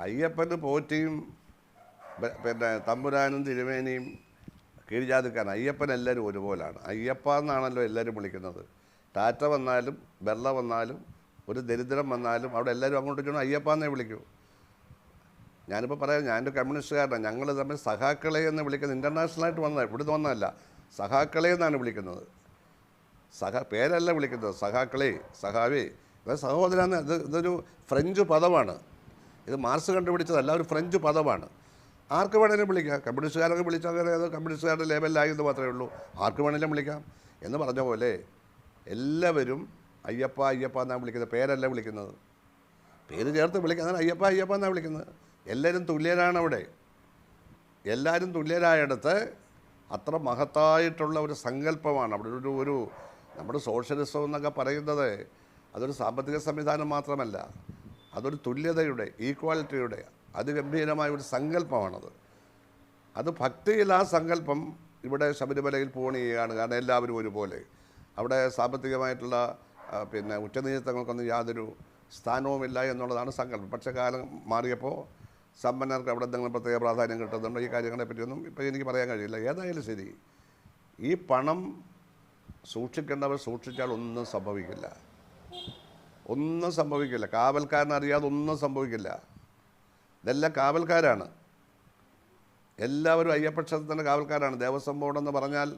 അയ്യപ്പന് പോറ്റിയും പിന്നെ തമ്പുരാനും തിരുമേനിയും കീഴ്ജാതിക്കാരൻ. അയ്യപ്പൻ എല്ലാവരും ഒരുപോലാണ്. അയ്യപ്പ എന്നാണല്ലോ എല്ലാവരും വിളിക്കുന്നത്. ടാറ്റ വന്നാലും ബെർള വന്നാലും ഒരു ദരിദ്രം വന്നാലും അവിടെ എല്ലാവരും അങ്ങോട്ട് ചെന്ന് അയ്യപ്പ എന്നേ വിളിക്കൂ. ഞാനിപ്പോൾ പറയാം, ഞാനൊരു കമ്മ്യൂണിസ്റ്റുകാരനാണ്. ഞങ്ങൾ തമ്മിൽ സഖാക്കളെ എന്ന് വിളിക്കുന്നത് ഇൻ്റർനാഷണലായിട്ട് വന്നത്, ഇവിടുന്ന് വന്നതല്ല. സഖാക്കളെ എന്നാണ് വിളിക്കുന്നത്. പേരല്ല വിളിക്കുന്നത്. സഖാക്കളെ, സഖാവേ, അതായത് സഹോദരാന്ന്. ഇതൊരു ഫ്രഞ്ച് പദമാണ്. ഇത് മാർക്സ് കണ്ടുപിടിച്ചതല്ല, ഒരു ഫ്രഞ്ച് പദമാണ്. ആർക്ക് വേണേലും വിളിക്കാം. കമ്മ്യൂണിസ്റ്റുകാരൊക്കെ വിളിച്ചാൽ അത് കമ്മ്യൂണിസ്റ്റുകാരുടെ ലെവലിലായെന്ന് മാത്രമേ ഉള്ളൂ. ആർക്ക് വേണേലും വിളിക്കാം എന്ന് പറഞ്ഞ പോലെ എല്ലാവരും അയ്യപ്പ അയ്യപ്പ എന്നാണ് വിളിക്കുന്നത്. പേരല്ല വിളിക്കുന്നത്. പേര് ചേർത്ത് വിളിക്കുന്നത് അയ്യപ്പ അയ്യപ്പ എന്നാണ് വിളിക്കുന്നത്. എല്ലാവരും തുല്യരാണ് അവിടെ. എല്ലാവരും തുല്യരായിടത്ത് അത്ര മഹത്തായിട്ടുള്ള ഒരു സങ്കല്പമാണ് അവിടെ. ഒരു നമ്മുടെ സോഷ്യലിസം എന്നൊക്കെ പറയുന്നത് അതൊരു സാമ്പത്തിക സംവിധാനം മാത്രമല്ല, അതൊരു തുല്യതയുടെ, ഈക്വാലിറ്റിയുടെ അതിഗംഭീരമായ ഒരു സങ്കല്പമാണത്. അത് ഭക്തിയിൽ ആ സങ്കല്പം ഇവിടെ ശബരിമലയിൽ പൂർണ്ണിയാണ്. കാരണം എല്ലാവരും ഒരുപോലെ. അവിടെ സാമ്പത്തികമായിട്ടുള്ള പിന്നെ ഉച്ചനീചത്വങ്ങൾക്കൊന്നും യാതൊരു സ്ഥാനവുമില്ല എന്നുള്ളതാണ് സങ്കല്പം. പക്ഷേ കാലം മാറിയപ്പോൾ സമ്പന്നർക്ക് അവിടെ എന്തെങ്കിലും പ്രത്യേക പ്രാധാന്യം കിട്ടുന്നുണ്ടോ, ഈ കാര്യങ്ങളെ പറ്റിയൊന്നും ഇപ്പോൾ എനിക്ക് പറയാൻ കഴിയില്ല. ഏതായാലും ശരി, ഈ പണം സൂക്ഷിക്കേണ്ടവർ സൂക്ഷിച്ചാൽ ഒന്നും സംഭവിക്കില്ല. ഒന്നും സംഭവിക്കില്ല. കാവൽക്കാരനറിയാതെ ഒന്നും സംഭവിക്കില്ല. ഇതെല്ലാം കാവൽക്കാരാണ്. എല്ലാവരും അയ്യപ്പക്ഷേത്രത്തിൻ്റെ കാവൽക്കാരാണ്. ദേവസ്വം ബോർഡെന്ന് പറഞ്ഞാൽ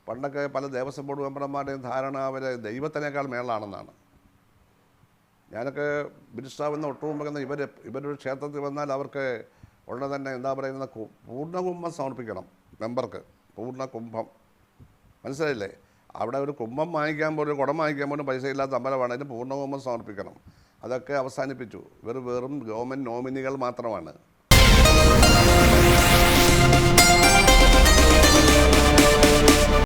പണ്ടൊക്കെ പല ദേവസ്വം ബോർഡ് മെമ്പർമാരുടെയും ധാരണ അവർ ദൈവത്തിനേക്കാൾ മേളാണെന്നാണ്. ഞാനൊക്കെ ബിരുസ്താവെന്ന് ഒട്ടുമുമ്പ് ഇവരൊരു ക്ഷേത്രത്തിൽ വന്നാൽ അവർക്ക് ഉടനെ തന്നെ എന്താ പറയുന്നത്, പൂർണ്ണകുംഭം സമർപ്പിക്കണം മെമ്പർക്ക്. പൂർണ്ണകുംഭം, മനസ്സിലായില്ലേ? അവിടെ ഒരു കുംഭം വാങ്ങിക്കാൻ പോലും, കുടം വാങ്ങിക്കാൻ പോലും പൈസ ഇല്ലാത്ത അമ്പലമാണ്. അതിന് പൂർണ്ണകുംഭം സമർപ്പിക്കണം. അതൊക്കെ അവസാനിപ്പിച്ചു. ഇവർ വെറും ഗവൺമെൻറ് നോമിനികൾ മാത്രമാണ്.